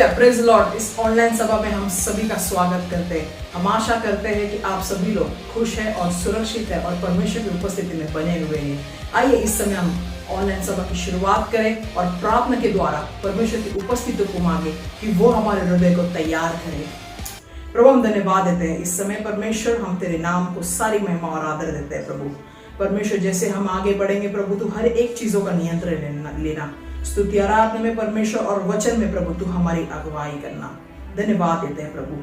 Hallelujah, praise Lord. इस online सभा में हम सभी का स्वागत करते हैं। हम आशा करते हैं कि आप सभी लोग खुश हैं और सुरक्षित हैं और परमेश्वर की उपस्थिति में बने हुए हैं। आइए इस समय हम ऑनलाइन सभा की शुरुआत करें और प्रार्थना के द्वारा परमेश्वर की उपस्थिति को मांगे कि वो हमारे हृदय को तैयार करे। प्रभु, हम धन्यवाद देते हैं इस समय परमेश्वर, हम तेरे नाम को सारी महिमा और आदर देते हैं। प्रभु परमेश्वर, जैसे हम आगे बढ़ेंगे प्रभु, तू हर एक चीजों का नियंत्रण लेना। स्तुति आराधना में परमेश्वर और वचन में प्रभु तू हमारी अगुवाई करना। धन्यवाद देते हैं प्रभु,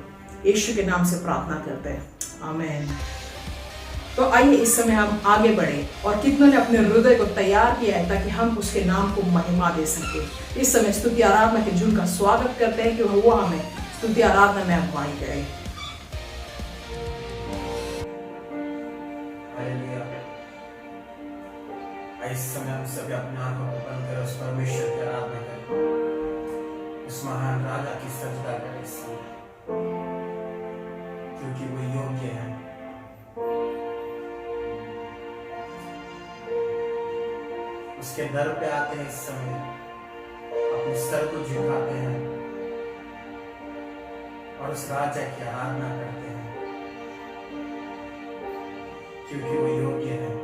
यीशु के नाम से प्रार्थना करते हैं, आमीन। तो आइए इस समय हम आगे बढ़े और कितनों ने अपने हृदय को तैयार किया है ताकि हम उसके नाम को महिमा दे सके। इस समय स्तुति आराधना के झुंड का स्वागत करते हैं कि वो हमें स्तुति आराधना में अगुवाई करें। इस समय हम सभी अपने आंखों को बंद कर उस परमेश्वर की आराधना करें, उस महान राजा की सजदा करें इस समय, क्योंकि वो योग्य है। उसके दर पे आते हैं इस समय, अपने सर को झुकाते हैं और उस राजा की आराधना करते हैं, क्योंकि वो योग्य है।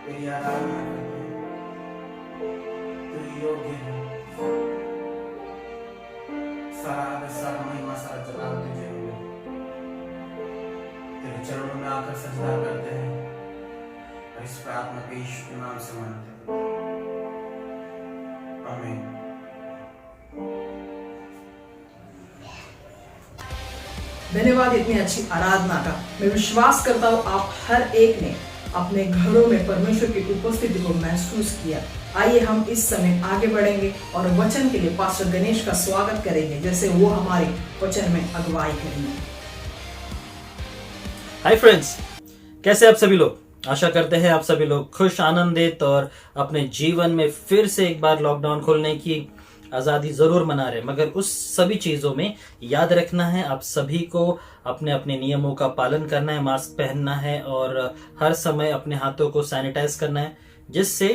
तेरी आराधना करते हैं। तू योग्य है, सारा आदर, सारा महिमा, सारा जलाल तुझे मिले। तेरे चरणों में आकर सजदा करते हैं और इस प्रार्थना को यीशु के नाम से मांगते हैं, आमीन। धन्यवाद इतनी अच्छी आराधना का। मैं विश्वास करता हूँ आप हर एक ने अपने घरों में परमेश्वर की उपस्थिति को महसूस किया। आइए हम इस समय आगे बढ़ेंगे और वचन के लिए पास्टर गणेश का स्वागत करेंगे, जैसे वो हमारे वचन में अगुवाई करेंगे। हाय फ्रेंड्स, कैसे आप सभी लोग? आशा करते हैं आप सभी लोग खुश, आनंदित और अपने जीवन में फिर से एक बार लॉकडाउन खोलने की आज़ादी ज़रूर मना रहे हैं। मगर उस सभी चीज़ों में याद रखना है, आप सभी को अपने अपने नियमों का पालन करना है, मास्क पहनना है और हर समय अपने हाथों को सैनिटाइज करना है, जिससे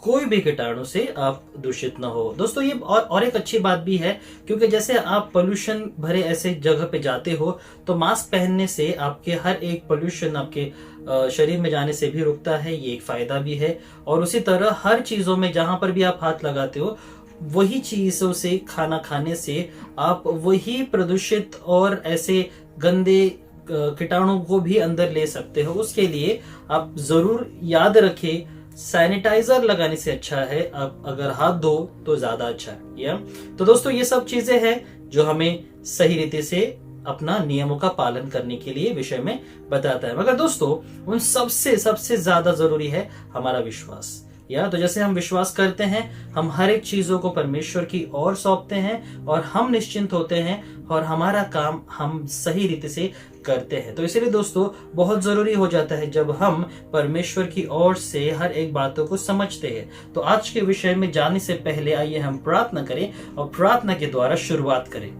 कोई भी कीटाणु से आप दूषित ना हो। दोस्तों, ये और एक अच्छी बात भी है, क्योंकि जैसे आप पोल्यूशन भरे ऐसे जगह पे जाते हो तो मास्क पहनने से आपके हर एक पोल्यूशन आपके शरीर में जाने से भी रुकता है, ये एक फायदा भी है। और उसी तरह हर चीज़ों में जहां पर भी आप हाथ लगाते हो, वही चीजों से खाना खाने से आप वही प्रदूषित और ऐसे गंदे कीटाणु को भी अंदर ले सकते हो। उसके लिए आप जरूर याद रखें, सैनिटाइजर लगाने से अच्छा है आप अगर हाथ धो तो ज्यादा अच्छा है। या तो दोस्तों, ये सब चीजें हैं जो हमें सही रीति से अपना नियमों का पालन करने के लिए विषय में बताता है। मगर दोस्तों, उन सबसे ज्यादा जरूरी है हमारा विश्वास। या तो जैसे हम विश्वास करते हैं, हम हर एक चीजों को परमेश्वर की ओर सौंपते हैं और हम निश्चिंत होते हैं और हमारा काम हम सही रीति से करते हैं। तो इसलिए दोस्तों, बहुत जरूरी हो जाता है जब हम परमेश्वर की ओर से हर एक बातों को समझते हैं। तो आज के विषय में जाने से पहले आइए हम प्रार्थना करें और प्रार्थना के द्वारा शुरुआत करें।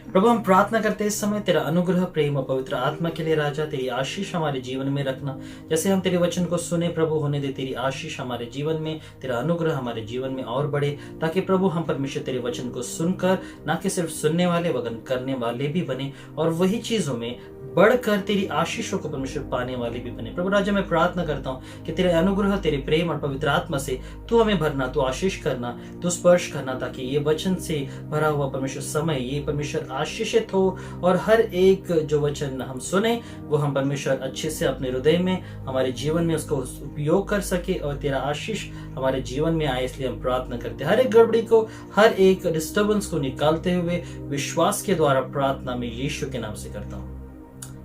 प्रभु, हम प्रार्थना करते हैं इस समय तेरा अनुग्रह, प्रेम और पवित्र आत्मा के लिए राजा, तेरी आशीष हमारे जीवन में रखना। जैसे हम तेरे वचन को सुने प्रभु, होने दे तेरी आशीष हमारे जीवन में, तेरा अनुग्रह हमारे जीवन में और बढ़े, ताकि प्रभु हम परमेश्वर तेरे वचन को सुनकर ना कि सिर्फ सुनने वाले वगन करने वाले भी बने और वही चीजों में बढ़कर तेरी आशीषों को परमेश्वर पाने वाले भी बने। प्रभु राजा, मैं प्रार्थना करता हूँ कि तेरे अनुग्रह, तेरे प्रेम और पवित्र आत्मा से तू हमें भरना, तू आशीष करना, तू स्पर्श करना, ताकि ये वचन से भरा हुआ परमेश्वर समय ये परमेश्वर आशीषित हो और हर एक जो वचन हम सुने वो हम परमेश्वर अच्छे से अपने हृदय में, हमारे जीवन में उसको उपयोग कर सके और तेरा आशीष हमारे जीवन में आए। इसलिए हम प्रार्थना करते हैं, हर एक गड़बड़ी को, हर एक डिस्टर्बेंस को निकालते हुए विश्वास के द्वारा प्रार्थना में यीशु के नाम से करता हूँ,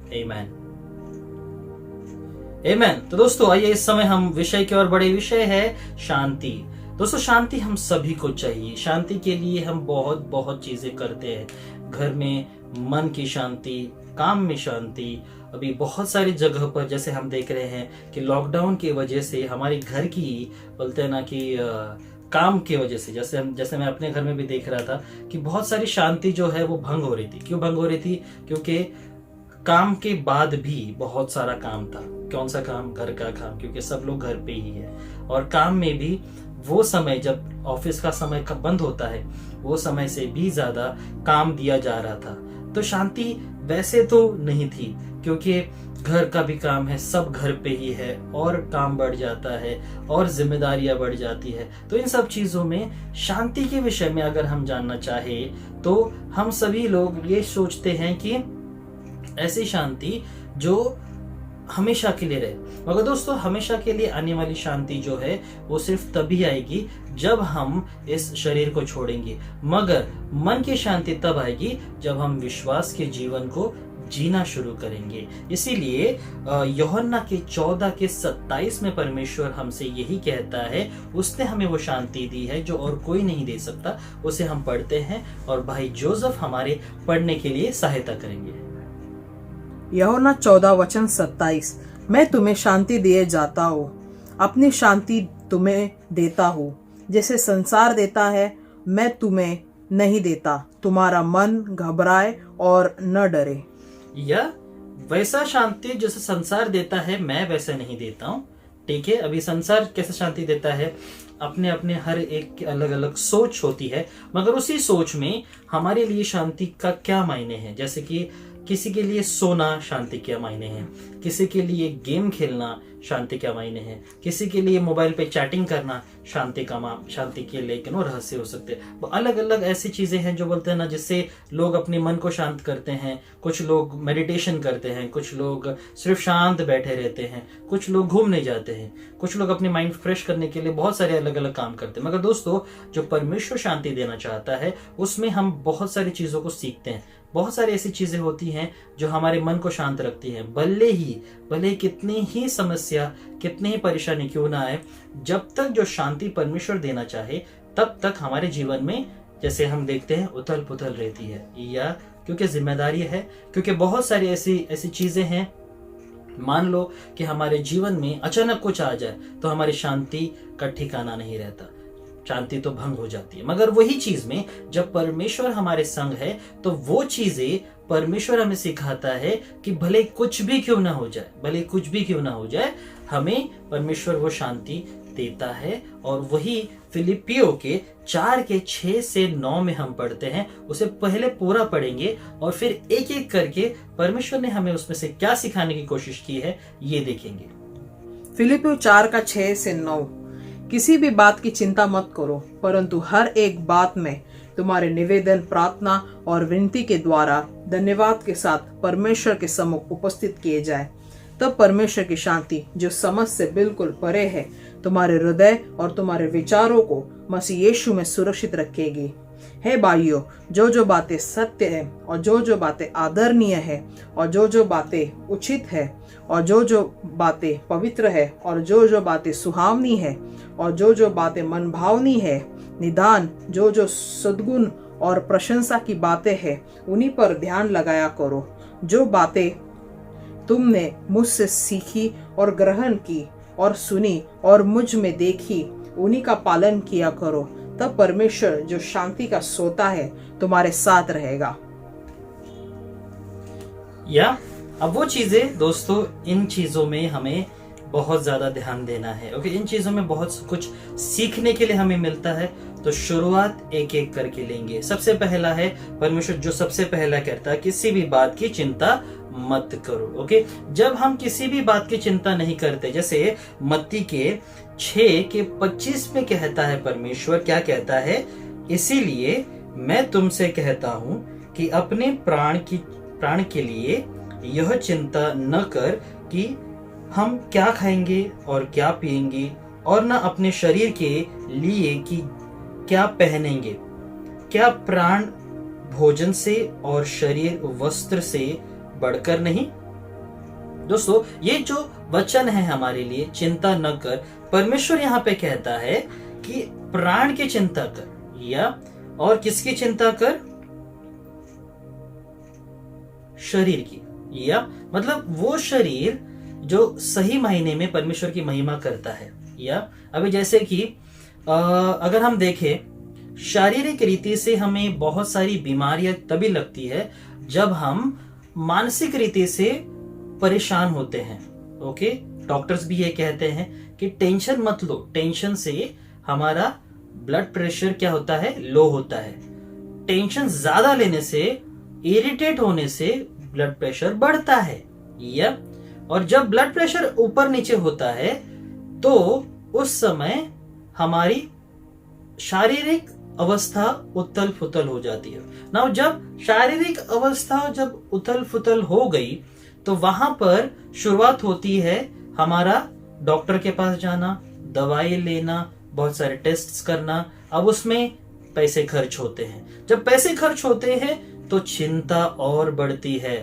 आमीन, आमीन। तो दोस्तों, आइए इस समय हम विषय की ओर बढ़े। विषय है शांति। दोस्तों, शांति हम सभी को चाहिए। शांति के लिए हम बहुत चीजें करते हैं, घर में मन की शांति, काम में शांति। अभी बहुत सारी जगह पर जैसे हम देख रहे हैं कि लॉकडाउन की वजह से हमारी घर की, बोलते हैं ना कि काम की वजह से, जैसे मैं अपने घर में भी देख रहा था कि बहुत सारी शांति जो है वो भंग हो रही थी। क्यों भंग हो रही थी? क्योंकि काम के बाद भी बहुत सारा काम था। कौन सा काम? घर का काम, क्योंकि सब लोग घर पे ही है। और काम में भी वो समय जब ऑफिस का समय कब बंद होता है, वो समय से भी ज्यादा काम दिया जा रहा था। तो शांति वैसे तो नहीं थी, क्योंकि घर का भी काम है, सब घर पे ही है और काम बढ़ जाता है और जिम्मेदारियां बढ़ जाती है। तो इन सब चीजों में शांति के विषय में अगर हम जानना चाहे तो हम सभी लोग ये सोचते हैं कि ऐसी शांति जो हमेशा के लिए रहे। मगर दोस्तों, हमेशा के लिए आने वाली शांति जो है वो सिर्फ तभी आएगी जब हम इस शरीर को छोड़ेंगे। मगर मन की शांति तब आएगी जब हम विश्वास के जीवन को जीना शुरू करेंगे। इसीलिए यूहन्ना के 14:27 में परमेश्वर हमसे यही कहता है, उसने हमें वो शांति दी है जो और कोई नहीं दे सकता। उसे हम पढ़ते हैं और भाई जोसेफ हमारे पढ़ने के लिए सहायता करेंगे। यूहन्ना 14:27, मैं तुम्हें शांति दिए जाता हूँ, अपनी शांति तुम्हें देता हूँ। जैसे संसार देता है मैं तुम्हें नहीं देता। तुम्हारा मन घबराए और न डरे। या वैसा शांति जैसे संसार देता है मैं वैसे नहीं देता हूँ। ठीक है, अभी संसार कैसे शांति देता है? अपने अपने हर एक की अलग अलग सोच होती है, मगर उसी सोच में हमारे लिए शांति का क्या मायने हैं। जैसे कि किसी के लिए सोना शांति के मायने हैं, किसी के लिए गेम खेलना शांति का मायने है, किसी के लिए मोबाइल पे चैटिंग करना शांति के लिए रहस्य हो सकते हैं। वो अलग अलग ऐसी चीजें हैं जो बोलते हैं ना, जिससे लोग अपने मन को शांत करते हैं। कुछ लोग मेडिटेशन करते हैं, कुछ लोग सिर्फ शांत बैठे रहते हैं, कुछ लोग घूमने जाते हैं, कुछ लोग अपने माइंड फ्रेश करने के लिए बहुत सारे अलग अलग काम करते हैं। मगर दोस्तों, जो परमेश्वर शांति देना चाहता है उसमें हम बहुत सारी चीजों को सीखते हैं। बहुत सारी ऐसी चीजें होती हैं जो हमारे मन को शांत रखती हैं। भले ही कितनी ही समस्या, कितनी ही परेशानी क्यों ना आए, जब तक जो शांति परमेश्वर देना चाहे तब तक हमारे जीवन में, जैसे हम देखते हैं, उथल पुथल रहती है। या क्योंकि जिम्मेदारी है, क्योंकि बहुत सारी ऐसी चीजें हैं। मान लो कि हमारे जीवन में अचानक कुछ आ जाए तो हमारी शांति का ठिकाना नहीं रहता, शांति तो भंग हो जाती है। मगर वही चीज में जब परमेश्वर हमारे संग है तो वो चीजें परमेश्वर हमें सिखाता है कि भले कुछ भी क्यों ना हो जाए, हमें परमेश्वर वो शांति देता है। और वही फिलिपियों के 4:6-9 में हम पढ़ते हैं। उसे पहले पूरा पढ़ेंगे और फिर एक एक करके परमेश्वर ने हमें उसमें से क्या सिखाने की कोशिश की है ये देखेंगे। फिलिपियों 4:6-9। किसी भी बात की चिंता मत करो, परंतु हर एक बात में तुम्हारे निवेदन, प्रार्थना और विनती के द्वारा धन्यवाद के साथ परमेश्वर के सम्मुख उपस्थित किए जाए। तब परमेश्वर की शांति, जो समझ से बिल्कुल परे है, तुम्हारे हृदय और तुम्हारे विचारों को मसीह यीशु में सुरक्षित रखेगी। हे भाइयों, जो बातें सत्य है और जो बातें आदरणीय है और जो बातें उचित है और जो बातें पवित्र है और जो बातें सुहावनी है और जो बातें मनभावनी है, निदान जो सद्गुण और प्रशंसा की बातें हैं, उन्हीं पर ध्यान लगाया करो। जो बातें तुमने मुझसे सीखी और ग्रहण की और सुनी और मुझ में देखी, उन्हीं का पालन किया करो। तब परमेश्वर, जो शांति का सोता है, तुम्हारे साथ रहेगा। अब वो चीजें दोस्तों, इन चीजों में हमें बहुत ज्यादा ध्यान देना है। ओके, इन चीजों में बहुत कुछ सीखने के लिए हमें मिलता है। तो शुरुआत एक एक करके लेंगे। सबसे पहला है, परमेश्वर जो सबसे पहला कहता है, किसी भी बात की चिंता मत करो। ओके, जब हम किसी भी बात की चिंता नहीं करते, जैसे मत्ती के 6:25 में कहता है, परमेश्वर क्या कहता है, इसीलिए मैं तुमसे कहता हूं कि अपने प्राण के लिए यह चिंता न कर कि हम क्या खाएंगे और क्या पिएंगे, और न अपने शरीर के लिए कि क्या पहनेंगे। क्या प्राण भोजन से और शरीर वस्त्र से बढ़कर नहीं। दोस्तों, ये जो वचन है हमारे लिए, चिंता न कर, परमेश्वर यहाँ पे कहता है कि प्राण की चिंता कर, या और किसकी चिंता कर, शरीर की। या मतलब वो शरीर जो सही मायने में परमेश्वर की महिमा करता है। या अभी जैसे कि अगर हम देखें, शारीरिक रीति से हमें बहुत सारी बीमारियां तभी लगती है जब हम मानसिक रीति से परेशान होते हैं। ओके, डॉक्टर्स भी ये कहते हैं कि टेंशन मत लो, टेंशन से हमारा ब्लड प्रेशर क्या होता है, लो होता है। टेंशन ज्यादा लेने से, इरिटेट होने से ब्लड प्रेशर बढ़ता है। या और जब ब्लड प्रेशर ऊपर नीचे होता है तो उस समय हमारी शारीरिक अवस्था उथल फुथल हो जाती है ना। जब शारीरिक अवस्था जब उथल फुथल हो गई तो वहां पर शुरुआत होती है हमारा डॉक्टर के पास जाना, दवाई लेना, बहुत सारे टेस्ट्स करना। अब उसमें पैसे खर्च होते हैं। जब पैसे खर्च होते हैं तो चिंता और बढ़ती है।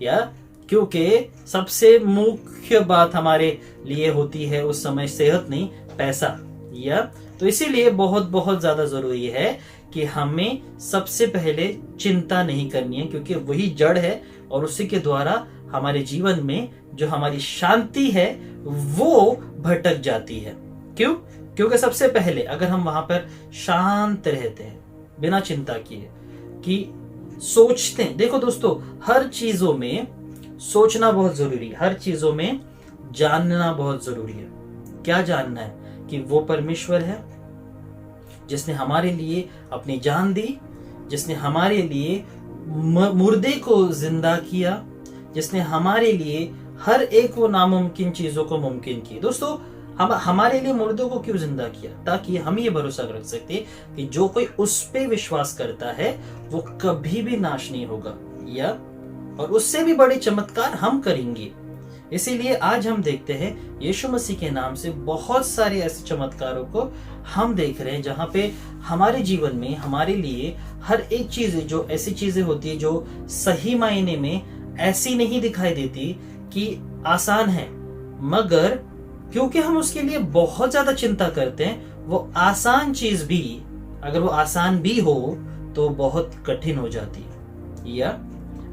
या क्योंकि सबसे मुख्य बात हमारे लिए होती है उस समय सेहत नहीं, पैसा। या तो इसीलिए बहुत बहुत ज्यादा जरूरी है कि हमें सबसे पहले चिंता नहीं करनी है, क्योंकि वही जड़ है और उसी के द्वारा हमारे जीवन में जो हमारी शांति है वो भटक जाती है। क्यों? क्योंकि सबसे पहले अगर हम वहां पर शांत रहते हैं, बिना चिंता किए, कि सोचते हैं। देखो दोस्तों, हर चीजों में सोचना बहुत जरूरी है, हर चीजों में जानना बहुत जरूरी है। क्या जानना है? कि वो परमेश्वर है जिसने हमारे लिए अपनी जान दी, जिसने हमारे लिए मुर्दे को जिंदा किया, जिसने हमारे लिए हर एक वो नामुमकिन चीजों को मुमकिन की। दोस्तों, हम हमारे लिए मुर्दों को क्यों जिंदा किया? ताकि हम ये भरोसा रख सकते कि जो कोई उस पे विश्वास करता है वो कभी भी नाश नहीं होगा, या और उससे भी बड़े चमत्कार हम करेंगे। इसीलिए आज हम देखते हैं यीशु मसीह के नाम से बहुत सारे ऐसे चमत्कारों को हम देख रहे हैं, जहां पे हमारे जीवन में हमारे लिए हर एक चीज, जो ऐसी चीजें होती है जो सही मायने में ऐसी नहीं दिखाई देती कि आसान है, मगर क्योंकि हम उसके लिए बहुत ज्यादा चिंता करते हैं, वो आसान चीज भी, अगर वो आसान भी हो तो बहुत कठिन हो जाती है, या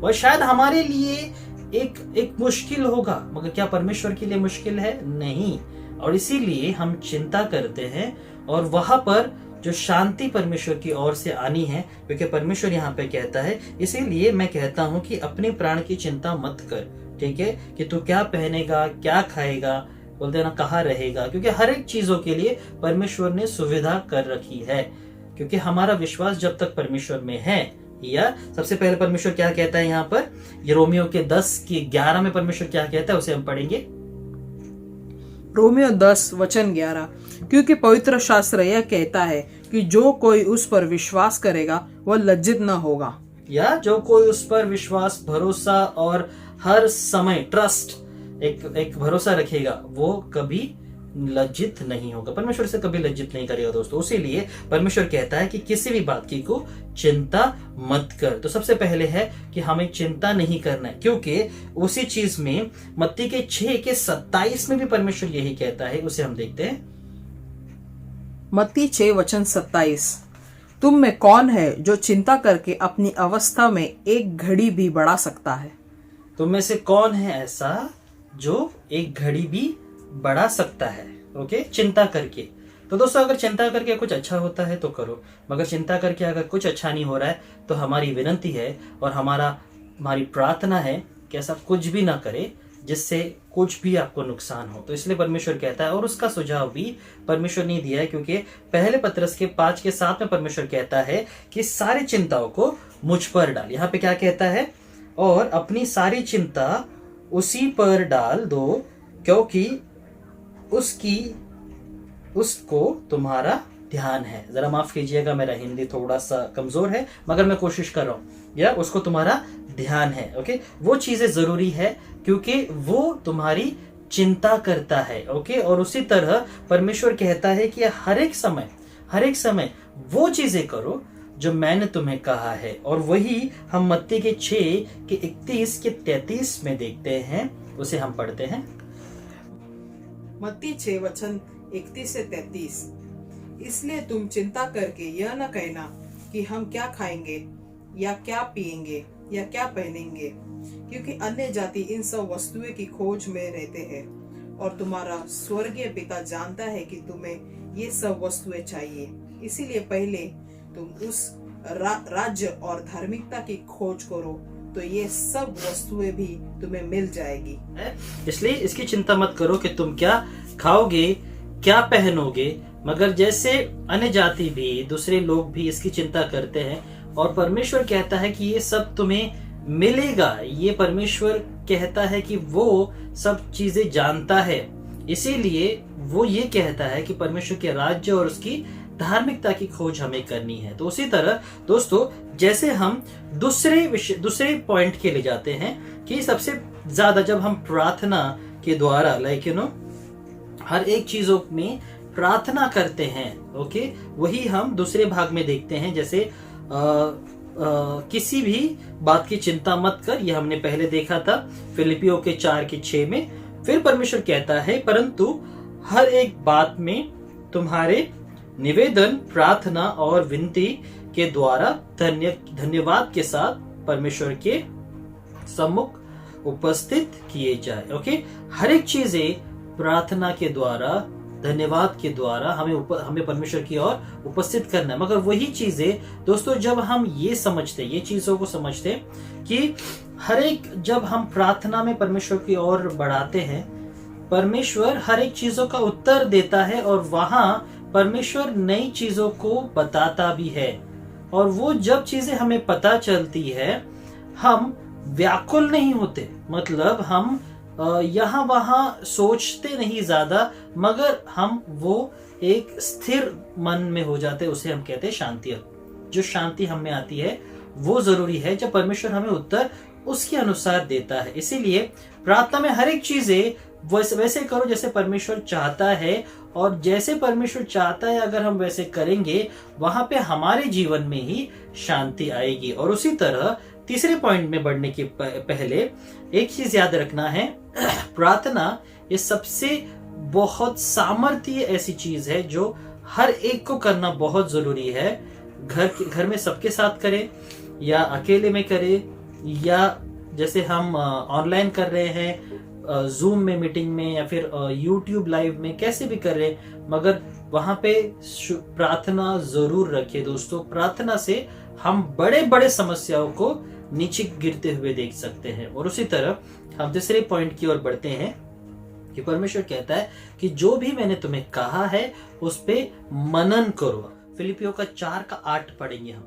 वह शायद हमारे लिए एक मुश्किल होगा, मगर क्या परमेश्वर के लिए मुश्किल है? नहीं। और इसीलिए हम चिंता करते हैं, और वहां पर जो शांति परमेश्वर की ओर से आनी है, क्योंकि परमेश्वर यहाँ पे कहता है, इसीलिए मैं कहता हूं कि अपने प्राण की चिंता मत कर, ठीक है, कि तू क्या पहनेगा, क्या खाएगा, बोलते ना कहाँ रहेगा, क्योंकि हर एक चीजों के लिए परमेश्वर ने सुविधा कर रखी है। क्योंकि हमारा विश्वास जब तक परमेश्वर में है, या सबसे पहले परमेश्वर क्या कहता है यहाँ पर, ये रोमियो के 10:11 में परमेश्वर क्या कहता है, उसे हम पढ़ेंगे। रोमियो 10:11, क्योंकि पवित्र शास्त्र यह कहता है कि जो कोई उस पर विश्वास करेगा वह लज्जित न होगा, या जो कोई उस पर विश्वास, भरोसा और हर समय ट्रस्ट, एक भरोसा रखेगा, वो कभी लज्जित नहीं होगा। परमेश्वर से कभी लज्जित नहीं करेगा दोस्तों। इसीलिए परमेश्वर कहता है कि किसी भी बात की को चिंता मत कर। तो सबसे पहले है कि हमें चिंता नहीं करना है, क्योंकि उसी चीज में मत्ती के 6:27 में भी परमेश्वर यही कहता है। उसे हम देखते हैं। मत्ती 6:27, तुम में कौन है जो चिंता करके अपनी अवस्था में एक घड़ी भी बढ़ा सकता है? तुम में से कौन है ऐसा जो एक घड़ी भी बढ़ा सकता है? ओके, चिंता करके। तो दोस्तों, अगर चिंता करके कुछ अच्छा होता है तो करो, मगर चिंता करके अगर कुछ अच्छा नहीं हो रहा है तो हमारी विनती है और हमारी प्रार्थना है कि ऐसा कुछ भी ना करे जिससे कुछ भी आपको नुकसान हो। तो इसलिए परमेश्वर कहता है, और उसका सुझाव भी परमेश्वर ने दिया है, क्योंकि पहले पत्रस के 5:7 में परमेश्वर कहता है कि सारी चिंताओं को मुझ पर डाल। यहाँ पे क्या कहता है, और अपनी सारी चिंता उसी पर डाल दो, क्योंकि उसको तुम्हारा ध्यान है। जरा माफ कीजिएगा, मेरा हिंदी थोड़ा सा कमजोर है, मगर मैं कोशिश कर रहा हूं। या उसको तुम्हारा ध्यान है, ओके। वो चीजें जरूरी है क्योंकि वो तुम्हारी चिंता करता है, ओके। और उसी तरह परमेश्वर कहता है कि हर एक समय वो चीजें करो जो मैंने तुम्हें कहा है। और वही हम मत्ती के 6:31-33 में देखते हैं। उसे हम पढ़ते हैं। मत्ती 6:31-33, इसलिए तुम चिंता करके यह न कहना कि हम क्या खाएंगे या क्या पिएंगे या क्या पहनेंगे, क्योंकि अन्य जाति इन सब वस्तुएं की खोज में रहते हैं, और तुम्हारा स्वर्गीय पिता जानता है कि तुम्हें ये सब वस्तुएं चाहिए। इसीलिए पहले तुम उस राज्य और धार्मिकता की खोज करो, तो ये सब वस्तुएं भी तुम्हें मिल जाएगी। इसलिए इसकी चिंता मत करो कि तुम क्या खाओगे, क्या पहनोगे, मगर जैसे अन्य जाति भी, दूसरे लोग भी इसकी चिंता करते हैं, और परमेश्वर कहता है कि ये सब तुम्हें मिलेगा। ये परमेश्वर कहता है कि वो सब चीजें जानता है, इसीलिए वो ये कहता है कि परमेश्वर के राज्य और उसकी धार्मिकता की खोज हमें करनी है। तो उसी तरह दोस्तों, जैसे हम दूसरे पॉइंट के लिए जाते हैं कि सबसे ज्यादा जब हम प्रार्थना के द्वारा हर एक चीजों में प्रार्थना करते हैं, ओके, वही हम दूसरे भाग में देखते हैं। जैसे किसी भी बात की चिंता मत कर, ये हमने पहले देखा था फिलिपियों के 4:6 में। फिर परमेश्वर कहता है, परंतु हर एक बात में तुम्हारे निवेदन, प्रार्थना और विनती के द्वारा धन्यवाद के साथ परमेश्वर के सम्मुख उपस्थित किए जाए, ओके। हर एक चीजें प्रार्थना के द्वारा, धन्यवाद के द्वारा हमें परमेश्वर की ओर उपस्थित करना है। मगर वही चीजें दोस्तों, जब हम ये चीजों को समझते कि हर एक, जब हम प्रार्थना में परमेश्वर की ओर बढ़ाते हैं, परमेश्वर हर एक चीजों का उत्तर देता है, और वहां परमेश्वर नई चीजों को बताता भी है। और वो जब चीजें हमें पता चलती है, हम व्याकुल नहीं होते, मतलब हम यहाँ वहाँ सोचते नहीं ज्यादा, मगर हम वो एक स्थिर मन में हो जाते, उसे हम कहते हैं शांति। जो शांति हम में आती है वो जरूरी है, जब परमेश्वर हमें उत्तर उसके अनुसार देता है। इसीलिए प्रार्थना में हर एक चीजें वैसे करो जैसे परमेश्वर चाहता है, और जैसे परमेश्वर चाहता है अगर हम वैसे करेंगे, वहां पे हमारे जीवन में ही शांति आएगी। और उसी तरह तीसरे पॉइंट में बढ़ने के पहले एक चीज याद रखना है, प्रार्थना ये सबसे बहुत सामर्थ्य ऐसी चीज है जो हर एक को करना बहुत जरूरी है। घर में सबके साथ करें या अकेले में करें, या जैसे हम ऑनलाइन कर रहे हैं, जूम में मीटिंग में, या फिर यूट्यूब लाइव में, कैसे भी कर रहे हैं, मगर वहां पे प्रार्थना जरूर रखिए दोस्तों। प्रार्थना से हम बड़े बड़े समस्याओं को नीचे गिरते हुए देख सकते हैं। और उसी तरह हम तीसरे पॉइंट की ओर बढ़ते हैं कि परमेश्वर कहता है कि जो भी मैंने तुम्हें कहा है उस पे मनन करो। फिलिपियों का 4:8 पढ़ेंगे हम।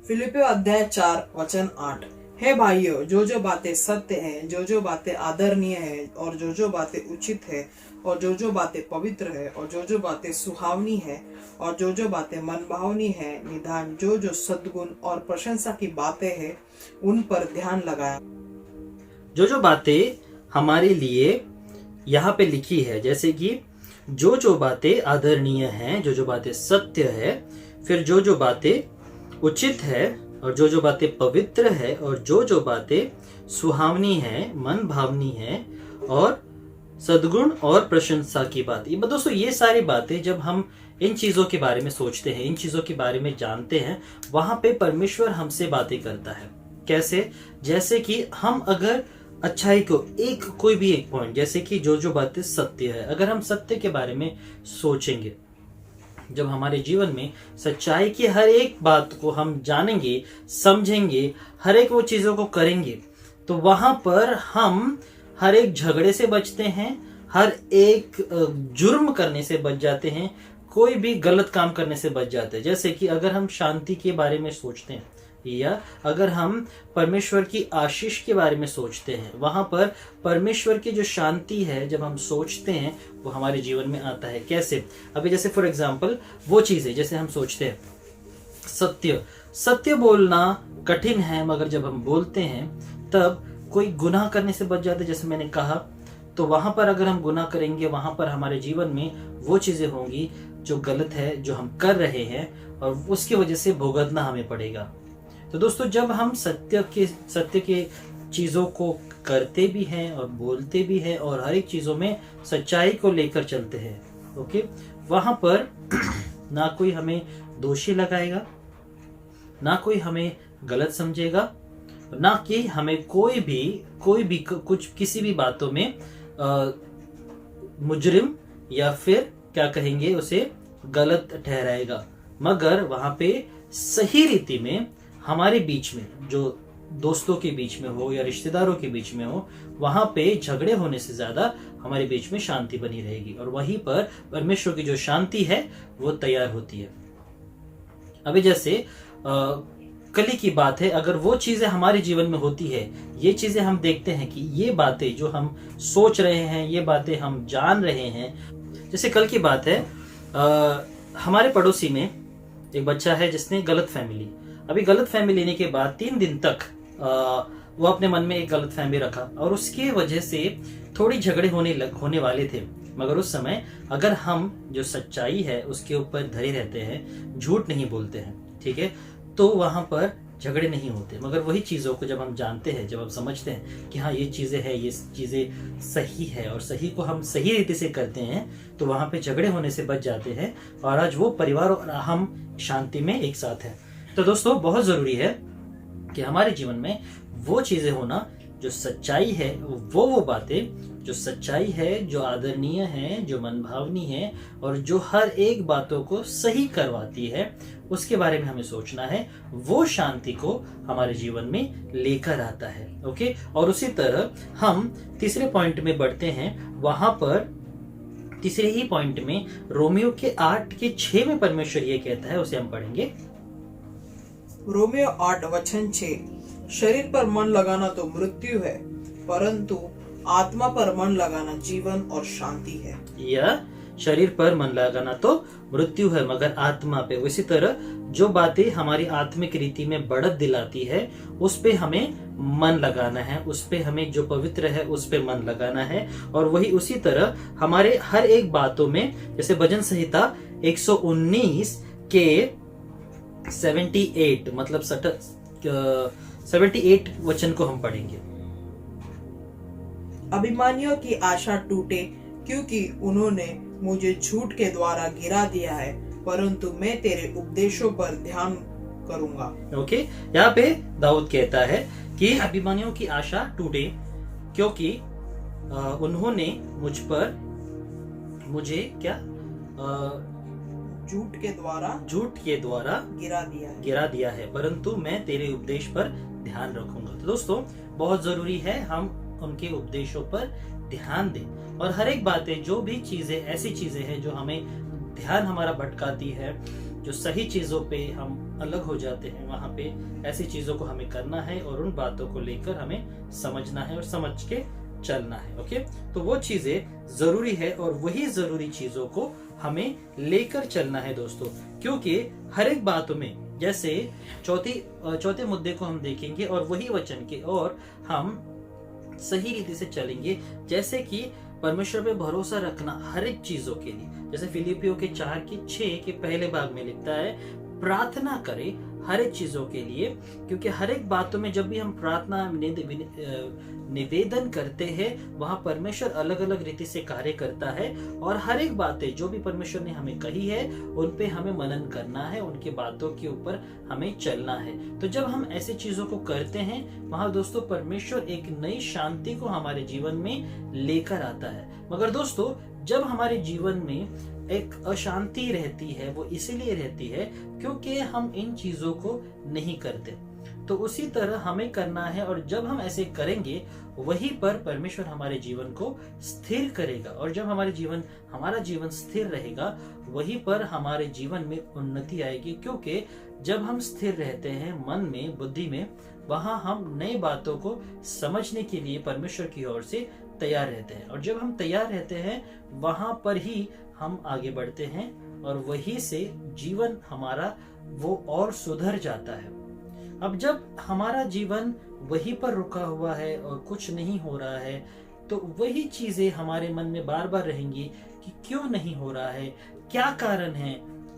फिलिपियों अध्याय 4:8। हे भाइयों, जो बातें सत्य हैं, जो बातें आदरणीय हैं, और जो बातें उचित है, और जो बातें पवित्र है, और जो बातें सुहावनी है, और जो बातें मनभावनी है, निदान जो सद्गुण और प्रशंसा की बातें हैं, उन पर ध्यान लगाया। जो बातें हमारे लिए यहाँ पे लिखी है, जैसे कि जो बातें आदरणीय हैं, जो बातें सत्य है, फिर जो बातें उचित है, और जो बातें पवित्र है, और जो बातें सुहावनी है, मन भावनी है, और सद्गुण और प्रशंसा की बात। ये दोस्तों ये सारी बातें जब हम इन चीजों के बारे में सोचते हैं, इन चीजों के बारे में जानते हैं, वहां पे परमेश्वर हमसे बातें करता है। कैसे? जैसे कि हम अगर अच्छाई को कोई भी एक पॉइंट, जैसे कि जो बातें सत्य है, अगर हम सत्य के बारे में सोचेंगे, जब हमारे जीवन में सच्चाई की हर एक बात को हम जानेंगे, समझेंगे, हर एक वो चीजों को करेंगे, तो वहां पर हम हर एक झगड़े से बचते हैं, हर एक जुर्म करने से बच जाते हैं, कोई भी गलत काम करने से बच जाते हैं। जैसे कि अगर हम शांति के बारे में सोचते हैं, या अगर हम परमेश्वर की आशीष के बारे में सोचते हैं, वहां पर परमेश्वर की जो शांति है जब हम सोचते हैं वो हमारे जीवन में आता है। कैसे? अभी जैसे फॉर एग्जांपल वो चीजें जैसे हम सोचते हैं, सत्य बोलना कठिन है, मगर जब हम बोलते हैं तब कोई गुनाह करने से बच जाते, जैसे मैंने कहा। तो वहां पर अगर हम गुनाह करेंगे, वहां पर हमारे जीवन में वो चीजें होंगी जो गलत है, जो हम कर रहे हैं, और उसकी वजह से भुगतना हमें पड़ेगा। तो दोस्तों जब हम सत्य के चीजों को करते भी हैं और बोलते भी हैं, और हर एक चीजों में सच्चाई को लेकर चलते हैं, ओके, वहां पर ना कोई हमें दोषी लगाएगा, ना कोई हमें गलत समझेगा, ना कि हमें कोई भी कुछ किसी भी बातों में मुजरिम या फिर क्या कहेंगे उसे गलत ठहराएगा। मगर वहां पे सही रीति में हमारे बीच में, जो दोस्तों के बीच में हो या रिश्तेदारों के बीच में हो, वहां पे झगड़े होने से ज्यादा हमारे बीच में शांति बनी रहेगी, और वहीं पर परमेश्वर की जो शांति है वो तैयार होती है। अभी जैसे कल की बात है, अगर वो चीजें हमारे जीवन में होती है, ये चीजें हम देखते हैं कि ये बातें जो हम सोच रहे हैं, ये बातें हम जान रहे हैं। जैसे कल की बात है, हमारे पड़ोसी में एक बच्चा है जिसने गलत फहमी ली। अभी गलत फहमी लेने के बाद 3 दिन तक वो अपने मन में एक गलत फहमी रखा, और उसकी वजह से थोड़ी झगड़े होने वाले थे। मगर उस समय अगर हम जो सच्चाई है उसके ऊपर धरे रहते हैं, झूठ नहीं बोलते हैं, ठीक है, तो वहां पर झगड़े नहीं होते। मगर वही चीजों को जब हम जानते हैं, जब हम समझते हैं कि हाँ ये चीजें हैं, ये चीजें सही है, और सही को हम सही रीति से करते हैं, तो वहां पे झगड़े होने से बच जाते हैं, और आज वो परिवार और हम शांति में एक साथ हैं। तो दोस्तों बहुत जरूरी है कि हमारे जीवन में वो चीजें होना जो सच्चाई है, वो बातें जो सच्चाई है, जो आदरणीय है, जो मनभावनी है, और जो हर एक बातों को सही करवाती है, उसके बारे में हमें सोचना है। वो शांति को हमारे जीवन में लेकर आता है, ओके। और उसी तरह हम तीसरे पॉइंट में बढ़ते हैं। वहां पर तीसरे ही पॉइंट में रोमियो के 8:6 में परमेश्वर ये कहता है, उसे हम पढ़ेंगे। रोमियो 8:6। शरीर पर मन लगाना तो मृत्यु है, परंतु आत्मा पर मन लगाना जीवन और शांति है। यह शरीर पर मन लगाना तो मृत्यु है, मगर आत्मा पे इसी तरह जो बातें हमारी आत्मिक रीति में बढ़त दिलाती है उस पे हमें मन लगाना है, उस पे हमें जो पवित्र है उस पे मन लगाना है। और वही उसी तरह हमारे हर एक बातों में, जैसे भजन संहिता 119 के 78 मतलब 78 वचन को हम पढ़ेंगे। अभिमानियों की आशा टूटे, क्योंकि उन्होंने मुझे झूठ के द्वारा गिरा दिया है, परंतु मैं तेरे उपदेशों पर ध्यान करूंगा। ओके, यहाँ पे दाऊद कहता है कि अभिमानियों की आशा टूटे, क्योंकि उन्होंने मुझे क्या झूठ के द्वारा गिरा दिया है, परंतु मैं तेरे उपदेश पर ध्यान रखूंगा। तो दोस्तों, बहुत जरूरी है हम उनके उपदेशों पर ध्यान दें। और हर एक बातें, जो भी चीजें ऐसी चीजें हैं जो हमें ध्यान हमारा भटकाती है, जो सही चीजों पे हम अलग हो जाते हैं, वहां पे ऐसी चीजों को हमें करना है और उन बातों को लेकर हमें समझना है और समझ के चलना है। ओके, तो वो चीजें जरूरी है और वही जरूरी चीजों को हमें लेकर चलना है दोस्तों, क्योंकि हर एक बातों में, जैसे चौथे मुद्दे को हम देखेंगे और वही वचन के और हम सही रीति से चलेंगे, जैसे कि परमेश्वर पे भरोसा रखना हर एक चीजों के लिए। जैसे फिलिपियों के 4:6 के पहले भाग में लिखता है, प्रार्थना करें हर एक चीजों के लिए, क्योंकि हर एक बातों में जब भी हम प्रार्थना निवेदन करते हैं, वहां परमेश्वर अलग अलग रीति से कार्य करता है। और हर एक बातें जो भी परमेश्वर ने हमें कही है उन पे हमें मनन करना है, उनकी बातों के ऊपर हमें चलना है। तो जब हम ऐसी चीजों को करते हैं, वहां दोस्तों परमेश्वर एक नई शांति को हमारे जीवन में लेकर आता है। मगर दोस्तों, जब हमारे जीवन में एक अशांति रहती है, वो इसीलिए रहती है क्योंकि हम इन चीजों को नहीं करते। तो उसी तरह हमें करना है, और जब हम ऐसे करेंगे वहीं पर परमेश्वर हमारे जीवन को स्थिर करेगा। और जब हमारा जीवन स्थिर रहेगा, वहीं पर हमारे जीवन में उन्नति आएगी, क्योंकि जब हम स्थिर रहते हैं मन में, बुद्धि में, वहां हम नई बातों को समझने के लिए परमेश्वर की ओर से तैयार रहते हैं। और जब हम तैयार रहते हैं, वहां पर ही हम आगे बढ़ते हैं और वहीं से जीवन हमारा वो और सुधर जाता है। अब जब हमारा जीवन वहीं पर रुका हुआ है और कुछ नहीं हो रहा है, तो वही चीजें हमारे मन में बार बार रहेंगी कि क्यों नहीं हो रहा है, क्या कारण है,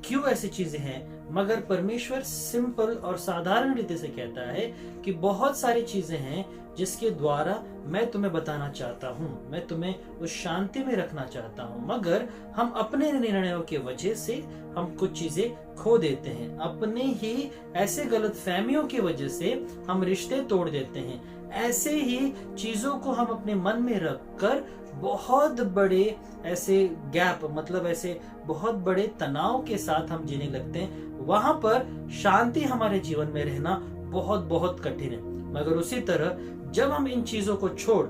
क्यों ऐसी चीजें हैं। मगर परमेश्वर सिंपल और साधारण रीति से कहता है कि बहुत सारी चीजें हैं जिसके द्वारा मैं तुम्हें बताना चाहता हूँ, मैं तुम्हें उस शांति में रखना चाहता हूँ। मगर हम अपने निर्णयों की वजह से हम कुछ चीजें खो देते हैं, अपने ही ऐसे गलत फहमियों की वजह से हम रिश्ते तोड़ देते हैं। ऐसे ही चीजों को हम अपने मन में रखकर बहुत बड़े ऐसे गैप, मतलब ऐसे बहुत बड़े तनाव के साथ हम जीने लगते हैं। वहां पर शांति हमारे जीवन में रहना बहुत बहुत कठिन है। मगर उसी तरह जब हम इन चीजों को छोड़,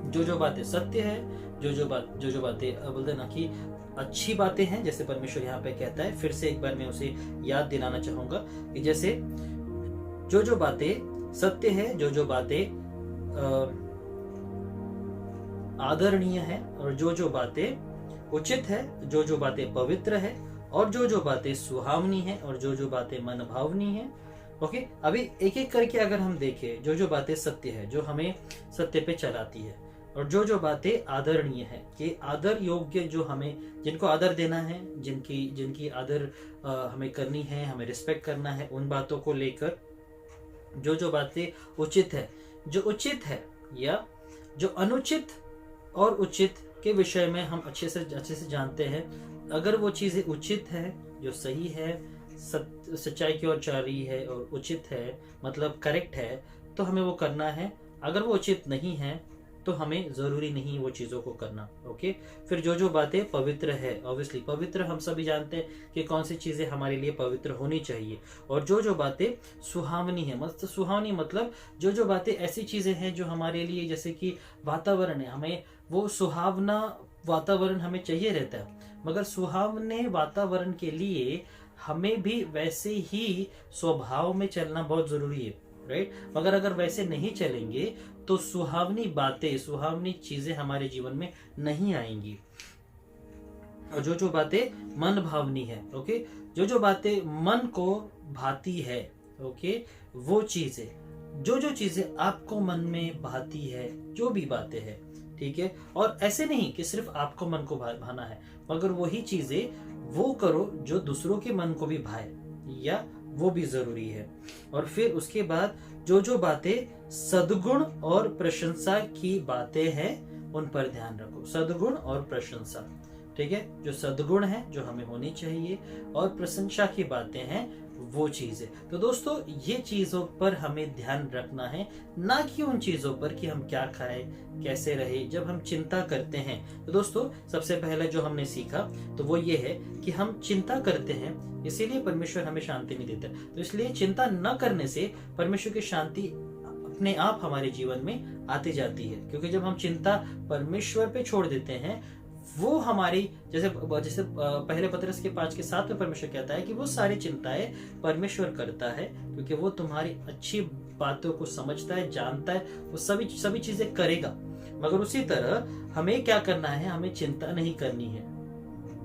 जो बातें सत्य है, जो बातें बोलते ना कि अच्छी बातें हैं, जैसे परमेश्वर यहाँ पे कहता है, फिर से एक बार मैं उसे याद दिलाना चाहूंगा कि जैसे जो बातें सत्य है, जो बातें आदरणीय है, और जो बातें उचित है, जो बातें पवित्र है, और जो बातें सुहावनी है, और जो बातें मनभावनी है। ओके, अभी एक एक करके अगर हम देखें, जो बातें सत्य है, जो हमें सत्य पे चलाती है, और जो बातें आदरणीय है, कि आदर योग्य, जो हमें जिनको आदर देना है, जिनकी आदर हमें करनी है, हमें रिस्पेक्ट करना है, उन बातों को लेकर जो बातें उचित है, जो उचित है, या जो अनुचित और उचित के विषय में हम अच्छे से जानते हैं। अगर वो चीजें उचित है, जो सही है, सच्चाई की ओर चल रही है और उचित है, मतलब करेक्ट है, तो हमें वो करना है। अगर वो उचित नहीं है तो हमें जरूरी नहीं वो चीजों को करना। ओके, फिर जो बातें पवित्र है, ऑब्वियसली पवित्र हम सभी जानते हैं कि कौन सी चीजें हमारे लिए पवित्र होनी चाहिए। और जो बातें सुहावनी है, मतलब सुहावनी मतलब जो बातें ऐसी चीजें हैं जो हमारे लिए, जैसे कि वातावरण है, हमें वो सुहावना वातावरण हमें चाहिए रहता है। मगर सुहावने वातावरण के लिए हमें भी वैसे ही स्वभाव में चलना बहुत जरूरी है, राइट। मगर अगर वैसे नहीं चलेंगे तो सुहावनी बातें, सुहावनी चीजें हमारे जीवन में नहीं आएंगी। और जो बातें मन भावनी है, ओके, जो बातें मन को भाती है, ओके, वो चीजें, जो चीजें आपको मन में भाती है, जो भी बातें हैं, ठीक है। और ऐसे नहीं कि सिर्फ आपको मन को भाना है, मगर वही चीजें वो करो जो दूसरों के मन को भी भाए, या वो भी जरूरी है। और फिर उसके बाद जो बातें सद्गुण और प्रशंसा की बातें हैं, उन पर ध्यान रखो। सद्गुण और प्रशंसा, ठीक है, जो सद्गुण है जो हमें होनी चाहिए, और प्रशंसा की बातें हैं, वो चीजें। तो दोस्तों, ये चीजों पर हमें ध्यान रखना है, ना कि उन चीजों पर कि हम क्या खाएं, कैसे रहे। जब हम चिंता करते हैं तो दोस्तों, सबसे पहले जो हमने सीखा तो वो ये है कि हम चिंता करते हैं, इसीलिए परमेश्वर हमें शांति नहीं देता। तो इसलिए चिंता न करने से परमेश्वर की शांति अपने आप हमारे जीवन में आती जाती है। क्योंकि जब हम चिंता परमेश्वर पे छोड़ देते हैं, वो हमारी, जैसे पहले पतरस के 5:7 में परमेश्वर कहता है कि वो सारी चिंताएं परमेश्वर करता है, क्योंकि वो तुम्हारी अच्छी बातों को समझता है, जानता है, वो सभी चीजें करेगा। मगर उसी तरह हमें क्या करना है, हमें चिंता नहीं करनी है।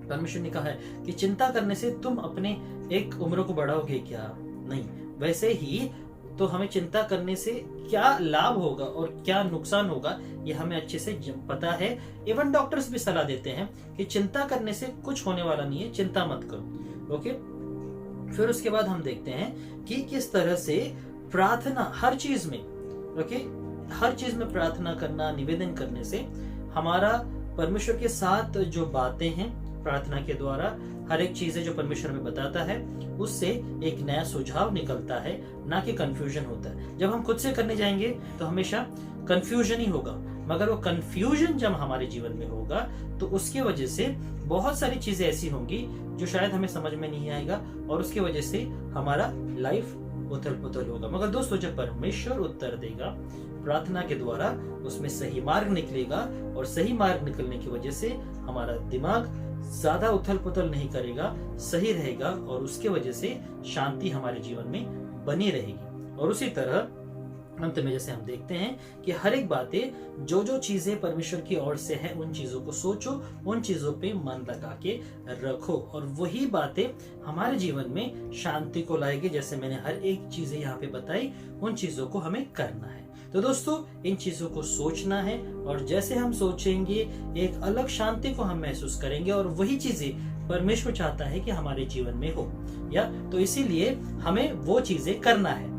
परमेश्वर ने कहा है कि चिंता करने से तुम अपने एक उम्र को बढ़ाओगे क्या? नहीं। वैसे ही तो हमें चिंता करने से क्या लाभ होगा और क्या नुकसान होगा, ये हमें अच्छे से पता है। इवन डॉक्टर्स भी सलाह देते हैं कि चिंता करने से कुछ होने वाला नहीं है, चिंता मत करो, ओके। फिर उसके बाद हम देखते हैं कि किस तरह से प्रार्थना हर चीज में, ओके, हर चीज में प्रार्थना करना, निवेदन करने से हमारा परमेश्वर के साथ जो बातें हैं प्रार्थना के द्वारा, हर एक चीजें जो परमेश्वर हमें बताता है, उससे एक नया सुझाव निकलता है, ना कि कंफ्यूजन होता है। जब हम खुद से करने जाएंगे तो हमेशा कंफ्यूजन ही होगा, मगर वो कंफ्यूजन जब हमारे जीवन में होगा तो उसकी वजह से बहुत सारी चीजें ऐसी होंगी जो शायद हमें समझ में नहीं आएगा, और उसकी वजह से हमारा लाइफ उथल पुथल होगा। मगर दोस्तों, जब परमेश्वर उत्तर देगा प्रार्थना के द्वारा, उसमें सही मार्ग निकलेगा, और सही मार्ग निकलने की वजह से हमारा दिमाग ज्यादा उथल पुथल नहीं करेगा, सही रहेगा, और उसके वजह से शांति हमारे जीवन में बनी रहेगी। और उसी तरह अंत में जैसे हम देखते हैं कि हर एक बातें, जो चीजें परमेश्वर की ओर से है, उन चीजों को सोचो, उन चीजों पे मन लगा के रखो, और वही बातें हमारे जीवन में शांति को लाएगी। जैसे मैंने हर एक चीजें यहाँ पे बताई, उन चीजों को हमें करना है। तो दोस्तों, इन चीजों को सोचना है, और जैसे हम सोचेंगे एक अलग शांति को हम महसूस करेंगे, और वही चीजें परमेश्वर चाहता है कि हमारे जीवन में हो, या तो इसीलिए हमें वो चीजें करना है।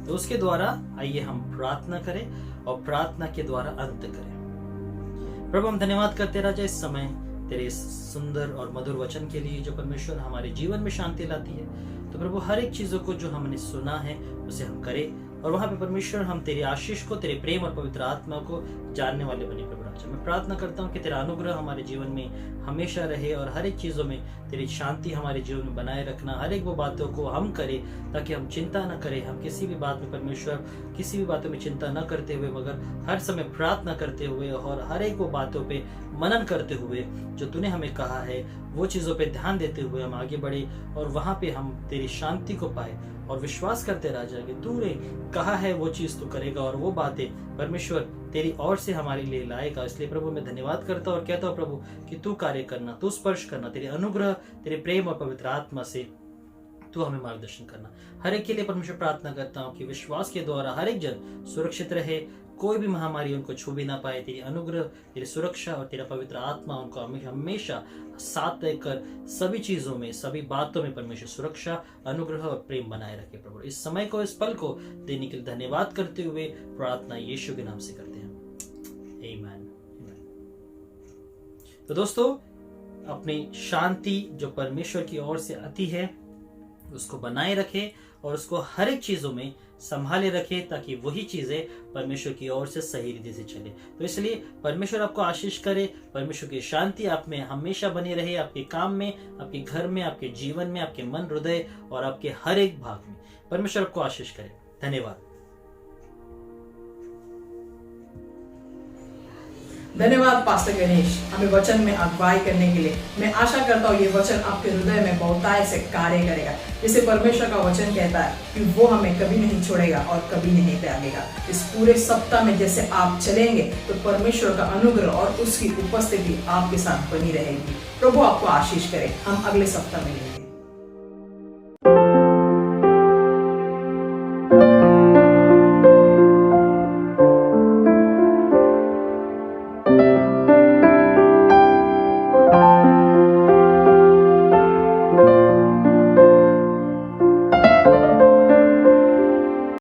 तो उसके द्वारा आइए हम प्रार्थना करें, और प्रार्थना के द्वारा अंत करें। प्रभु, हम धन्यवाद करते राजा इस समय तेरे सुंदर और मधुर वचन के लिए, जो परमेश्वर हमारे जीवन में शांति लाती है। तो प्रभु, हर एक चीजों को जो हमने सुना है उसे हम करें, और वहां पे परमेश्वर हम तेरी आशीष को, तेरे प्रेम और पवित्र आत्मा को जानने वाले बने। प्रभु राजा, मैं प्रार्थना करता हूँ कि तेरा अनुग्रह हमारे जीवन में हमेशा रहे, और हर एक चीजों में तेरी शांति हमारे जीवन में बनाए रखना। हर एक वो बातों को हम करें ताकि हम चिंता न करें, हम किसी भी बात में परमेश्वर, किसी भी बातों में चिंता न करते हुए, मगर हर समय प्रार्थना करते हुए, और हर एक वो बातों पे मनन करते हुए जो तूने हमें कहा है, वो चीजों पे ध्यान देते हुए हम आगे बढ़े, और वहां पे हम तेरी शांति को पाए, और विश्वास करते राजा कि तूने कहा है वो चीज तू करेगा, और वो बातें परमेश्वर तेरी ओर से हमारे लिए लाएगा। इसलिए प्रभु, मैं धन्यवाद करता हूं और कहता हूं प्रभु कि तू कार्य करना, तू स्पर्श करना, तेरे अनुग्रह, तेरे प्रेम और पवित्र आत्मा से तू हमें मार्गदर्शन करना। हर एक के लिए परमेश्वर प्रार्थना करता हूँ कि विश्वास के द्वारा हर एक जन सुरक्षित रहे, कोई भी महामारी उनको छू भी ना पाए। तेरी अनुग्रह, तेरी सुरक्षा और तेरा पवित्र आत्मा उनको हमेशा साथ देकर सभी चीजों में, सभी बातों में परमेश्वर सुरक्षा, अनुग्रह और प्रेम बनाए रखे। प्रभु, इस समय को, इस पल को देने के लिए धन्यवाद करते हुए प्रार्थना यीशु के नाम से करते हैं, आमीन। तो दोस्तों, अपनी शांति जो परमेश्वर की ओर से आती है उसको बनाए रखे, और उसको हर एक चीजों में संभाले रखे, ताकि वही चीजें परमेश्वर की ओर से सही रीति से चले। तो इसलिए परमेश्वर आपको आशीष करे, परमेश्वर की शांति आप में हमेशा बनी रहे, आपके काम में, आपके घर में, आपके जीवन में, आपके मन, हृदय और आपके हर एक भाग में। परमेश्वर आपको आशीष करे। धन्यवाद। धन्यवाद पास्टर गणेश, हमें वचन में अगुवाई करने के लिए। मैं आशा करता हूँ ये वचन आपके हृदय में बहुतायत से कार्य करेगा। जैसे परमेश्वर का वचन कहता है कि वो हमें कभी नहीं छोड़ेगा और कभी नहीं त्यागेगा। इस पूरे सप्ताह में जैसे आप चलेंगे तो परमेश्वर का अनुग्रह और उसकी उपस्थिति आपके साथ बनी रहेगी। प्रभु आपको आशीष करे। हम अगले सप्ताह मिलेंगे।